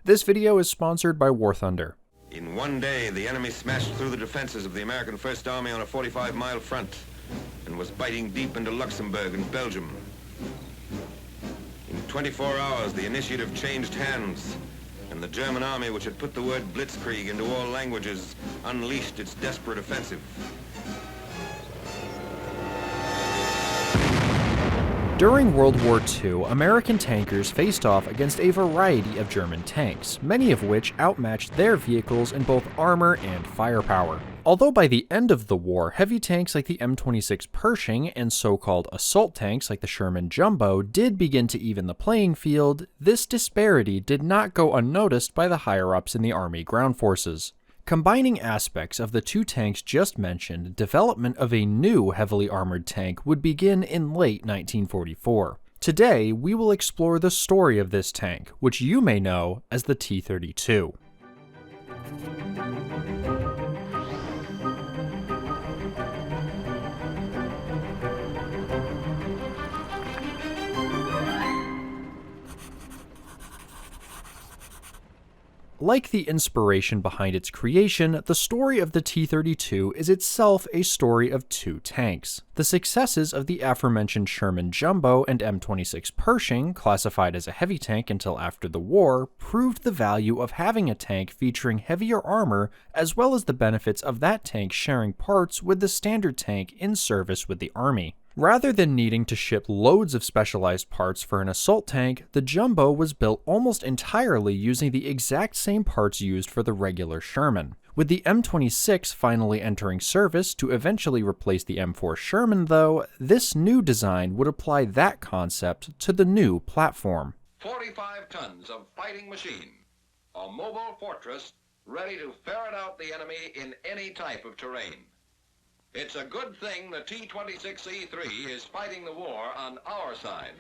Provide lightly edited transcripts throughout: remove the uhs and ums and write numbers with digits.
This video is sponsored by War Thunder. In one day, the enemy smashed through the defenses of the American First Army on a 45-mile front and was biting deep into Luxembourg and Belgium. In 24 hours, the initiative changed hands, and the German army, which had put the word blitzkrieg into all languages, unleashed its desperate offensive. During World War II, American tankers faced off against a variety of German tanks, many of which outmatched their vehicles in both armor and firepower. Although by the end of the war, heavy tanks like the M26 Pershing and so-called assault tanks like the Sherman Jumbo did begin to even the playing field, this disparity did not go unnoticed by the higher-ups in the Army ground forces. Combining aspects of the two tanks just mentioned, development of a new heavily armored tank would begin in late 1944. Today, we will explore the story of this tank, which you may know as the T32. Like the inspiration behind its creation, the story of the T-32 is itself a story of two tanks. The successes of the aforementioned Sherman Jumbo and M26 Pershing, classified as a heavy tank until after the war, proved the value of having a tank featuring heavier armor, as well as the benefits of that tank sharing parts with the standard tank in service with the Army. Rather than needing to ship loads of specialized parts for an assault tank, the Jumbo was built almost entirely using the exact same parts used for the regular Sherman. With the M26 finally entering service to eventually replace the M4 Sherman though, this new design would apply that concept to the new platform. 45 tons of fighting machine, a mobile fortress ready to ferret out the enemy in any type of terrain. It's a good thing the T26E5 is fighting the war on our side.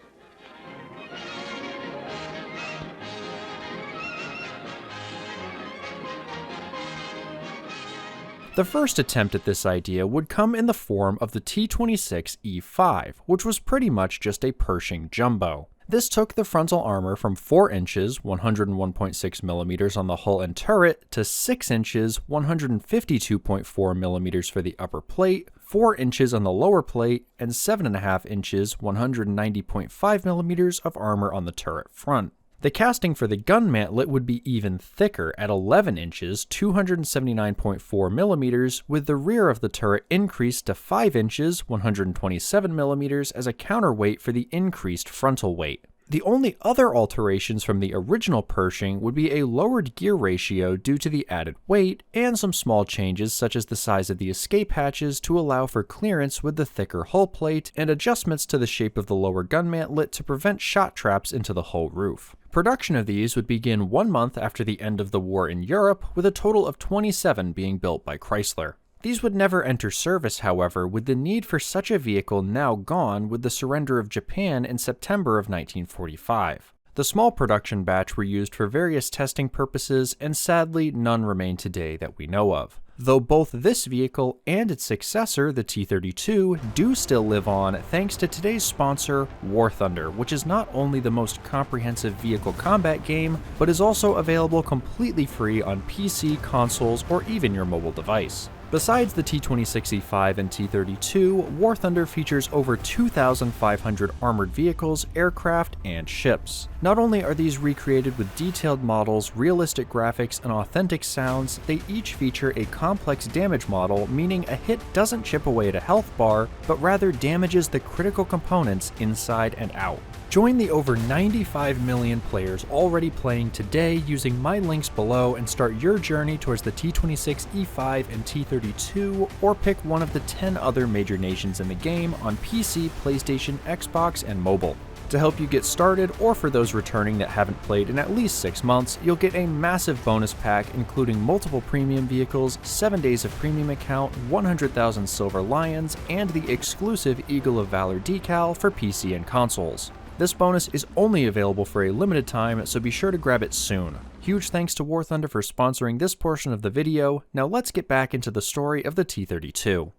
The first attempt at this idea would come in the form of the T26E5, which was pretty much just a Pershing Jumbo. This took the frontal armor from 4 inches, 101.6 millimeters on the hull and turret, to 6 inches, 152.4 millimeters for the upper plate, 4 inches on the lower plate, and 7.5 inches, 190.5 millimeters of armor on the turret front. The casting for the gun mantlet would be even thicker at 11 inches, 279.4 millimeters, with the rear of the turret increased to 5 inches, 127 millimeters as a counterweight for the increased frontal weight. The only other alterations from the original Pershing would be a lowered gear ratio due to the added weight, and some small changes such as the size of the escape hatches to allow for clearance with the thicker hull plate, and adjustments to the shape of the lower gun mantlet to prevent shot traps into the hull roof. Production of these would begin 1 month after the end of the war in Europe, with a total of 27 being built by Chrysler. These would never enter service, however, with the need for such a vehicle now gone with the surrender of Japan in September of 1945. The small production batch were used for various testing purposes, and sadly none remain today that we know of. Though both this vehicle and its successor, the T-32, do still live on thanks to today's sponsor, War Thunder, which is not only the most comprehensive vehicle combat game, but is also available completely free on PC, consoles, or even your mobile device. Besides the T26E5 and T32, War Thunder features over 2,500 armored vehicles, aircraft, and ships. Not only are these recreated with detailed models, realistic graphics, and authentic sounds, they each feature a complex damage model, meaning a hit doesn't chip away at a health bar, but rather damages the critical components inside and out. Join the over 95 million players already playing today using my links below and start your journey towards the T26E5 and T32, or pick one of the 10 other major nations in the game on PC, PlayStation, Xbox, and mobile. To help you get started, or for those returning that haven't played in at least 6 months, you'll get a massive bonus pack including multiple premium vehicles, 7 days of premium account, 100,000 Silver Lions, and the exclusive Eagle of Valor decal for PC and consoles. This bonus is only available for a limited time, so be sure to grab it soon. Huge thanks to War Thunder for sponsoring this portion of the video. Now let's get back into the story of the T-32.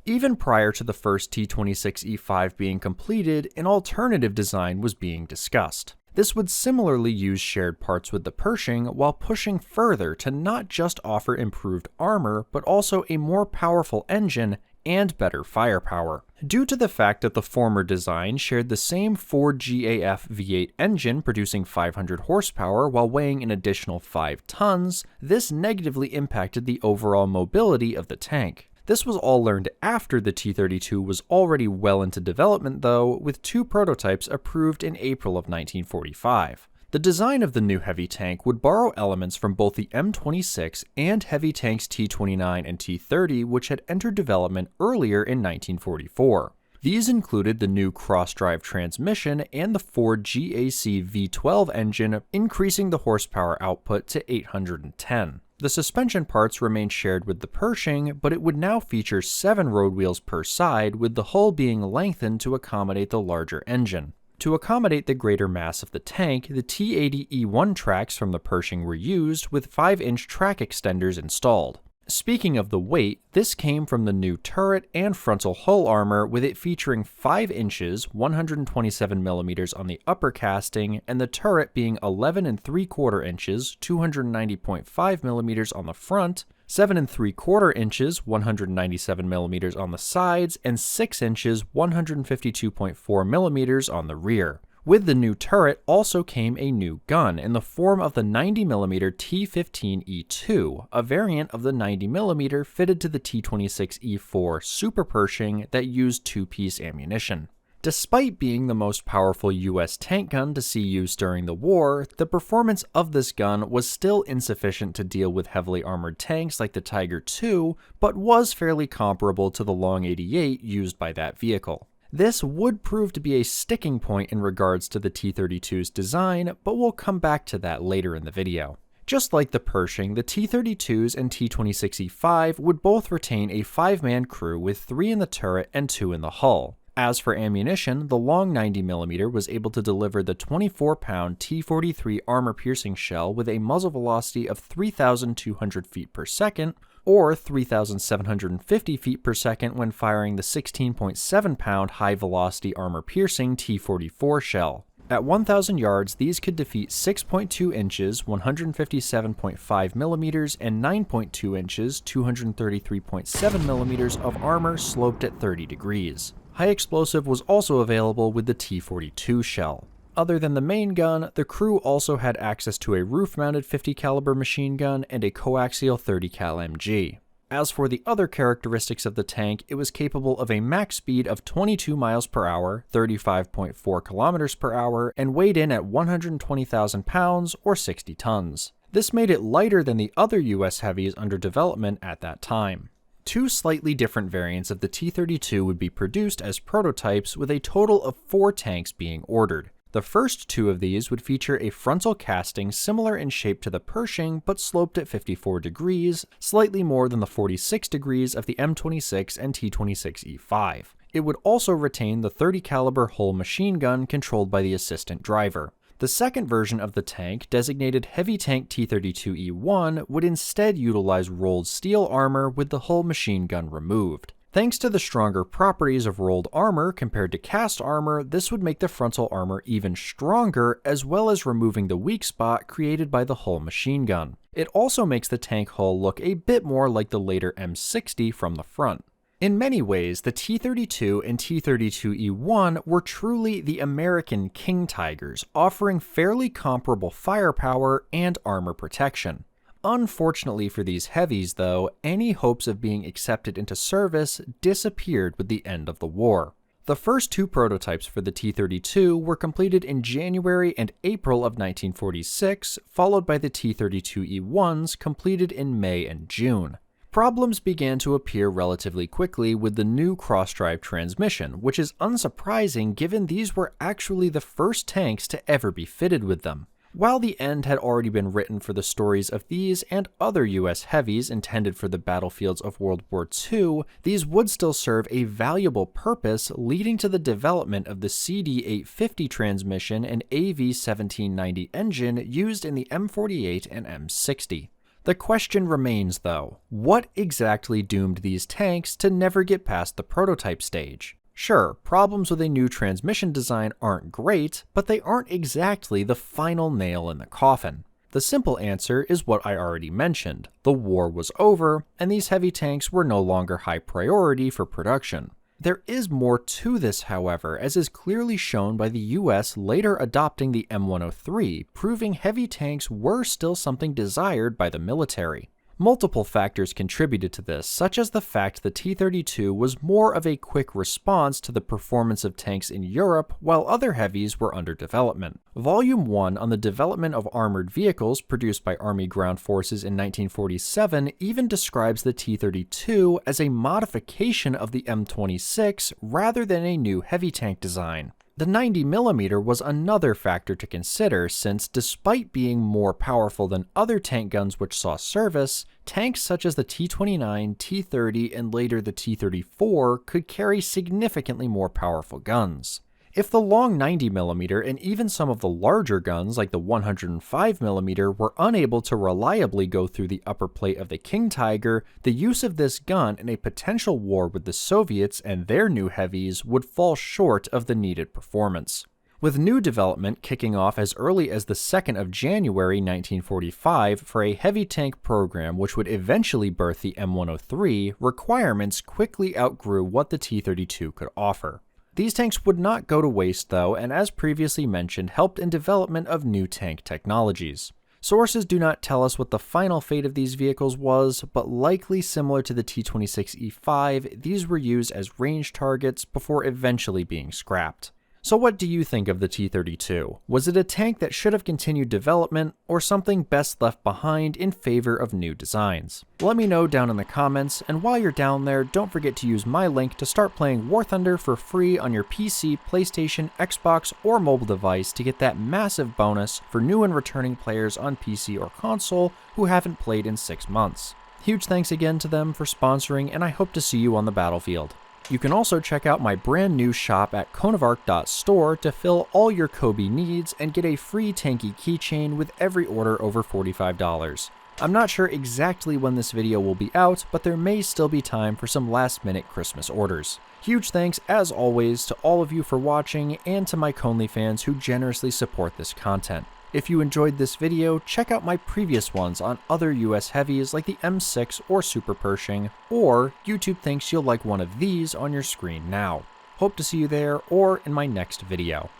Even prior to the first T26E5 being completed, an alternative design was being discussed. This would similarly use shared parts with the Pershing while pushing further to not just offer improved armor, but also a more powerful engine and better firepower. Due to the fact that the former design shared the same Ford GAF V8 engine producing 500 horsepower while weighing an additional 5 tons, this negatively impacted the overall mobility of the tank. This was all learned after the T-32 was already well into development though, with 2 prototypes approved in April of 1945. The design of the new heavy tank would borrow elements from both the M26 and heavy tanks T29 and T30, which had entered development earlier in 1944. These included the new cross-drive transmission and the Ford GAC V12 engine, increasing the horsepower output to 810. The suspension parts remained shared with the Pershing, but it would now feature 7 road wheels per side, with the hull being lengthened to accommodate the larger engine. To accommodate the greater mass of the tank, the T80E1 tracks from the Pershing were used, with 5-inch track extenders installed. Speaking of the weight, this came from the new turret and frontal hull armor, with it featuring 5 inches, 127mm on the upper casting, and the turret being 11 3/4 inches, 290.5mm on the front, 7 3/4 inches, 197mm on the sides, and 6 inches, 152.4mm on the rear. With the new turret also came a new gun in the form of the 90mm T26E5, a variant of the 90mm fitted to the T26E4 Super Pershing that used 2-piece ammunition. Despite being the most powerful US tank gun to see use during the war, the performance of this gun was still insufficient to deal with heavily armored tanks like the Tiger II, but was fairly comparable to the Long 88 used by that vehicle. This would prove to be a sticking point in regards to the T-32's design, but we'll come back to that later in the video. Just like the Pershing, the T-32s and T26E5 would both retain a 5-man crew with 3 in the turret and 2 in the hull. As for ammunition, the long 90mm was able to deliver the 24-pound T43 armor-piercing shell with a muzzle velocity of 3,200 feet per second, or 3,750 feet per second when firing the 16.7-pound high-velocity armor-piercing T44 shell. At 1,000 yards, these could defeat 6.2 inches, 157.5mm, and 9.2 inches, 233.7mm of armor sloped at 30 degrees. High explosive was also available with the T42 shell. Other than the main gun, the crew also had access to a roof-mounted 50 caliber machine gun and a coaxial 30 cal MG. As for the other characteristics of the tank, it was capable of a max speed of 22 miles per hour, 35.4 kilometers per hour, and weighed in at 120,000 pounds or 60 tons. This made it lighter than the other US heavies under development at that time. 2 slightly different variants of the T-32 would be produced as prototypes, with a total of 4 tanks being ordered. The first 2 of these would feature a frontal casting similar in shape to the Pershing, but sloped at 54 degrees, slightly more than the 46 degrees of the M26 and T26E5. It would also retain the 30 caliber Hull machine gun controlled by the assistant driver. The second version of the tank, designated Heavy Tank T32E1, would instead utilize rolled steel armor with the Hull machine gun removed. Thanks to the stronger properties of rolled armor compared to cast armor, this would make the frontal armor even stronger, as well as removing the weak spot created by the Hull machine gun. It also makes the tank hull look a bit more like the later M60 from the front. In many ways, the T-32 and T-32E1 were truly the American King Tigers, offering fairly comparable firepower and armor protection. Unfortunately for these heavies, though, any hopes of being accepted into service disappeared with the end of the war. The first 2 prototypes for the T-32 were completed in January and April of 1946, followed by the T-32E1s completed in May and June. Problems began to appear relatively quickly with the new cross-drive transmission, which is unsurprising given these were actually the first tanks to ever be fitted with them. While the end had already been written for the stories of these and other US heavies intended for the battlefields of World War II, these would still serve a valuable purpose, leading to the development of the CD850 transmission and AV1790 engine used in the M48 and M60. The question remains, though, what exactly doomed these tanks to never get past the prototype stage? Sure, problems with a new transmission design aren't great, but they aren't exactly the final nail in the coffin. The simple answer is what I already mentioned. The war was over, and these heavy tanks were no longer high priority for production. There is more to this, however, as is clearly shown by the US later adopting the M103, proving heavy tanks were still something desired by the military. Multiple factors contributed to this, such as the fact the T-32 was more of a quick response to the performance of tanks in Europe, while other heavies were under development. Volume 1 on the development of armored vehicles produced by Army Ground Forces in 1947 even describes the T-32 as a modification of the M26 rather than a new heavy tank design. The 90mm was another factor to consider since, despite being more powerful than other tank guns which saw service, tanks such as the T29, T30, and later the T34 could carry significantly more powerful guns. If the long 90mm and even some of the larger guns like the 105mm were unable to reliably go through the upper plate of the King Tiger, the use of this gun in a potential war with the Soviets and their new heavies would fall short of the needed performance. With new development kicking off as early as the 2nd of January 1945 for a heavy tank program which would eventually birth the M103, requirements quickly outgrew what the T-32 could offer. These tanks would not go to waste though, and as previously mentioned, helped in development of new tank technologies. Sources do not tell us what the final fate of these vehicles was, but likely similar to the T26E5, these were used as range targets before eventually being scrapped. So what do you think of the T-32? Was it a tank that should have continued development, or something best left behind in favor of new designs? Let me know down in the comments, and while you're down there, don't forget to use my link to start playing War Thunder for free on your PC, PlayStation, Xbox, or mobile device to get that massive bonus for new and returning players on PC or console who haven't played in 6 months. Huge thanks again to them for sponsoring, and I hope to see you on the battlefield. You can also check out my brand new shop at ConeOfArc.store to fill all your Kobe needs and get a free tanky keychain with every order over $45. I'm not sure exactly when this video will be out, but there may still be time for some last-minute Christmas orders. Huge thanks, as always, to all of you for watching and to my ConelyFans who generously support this content. If you enjoyed this video, check out my previous ones on other US heavies like the M6 or Super Pershing, or YouTube thinks you'll like one of these on your screen now. Hope to see you there or in my next video.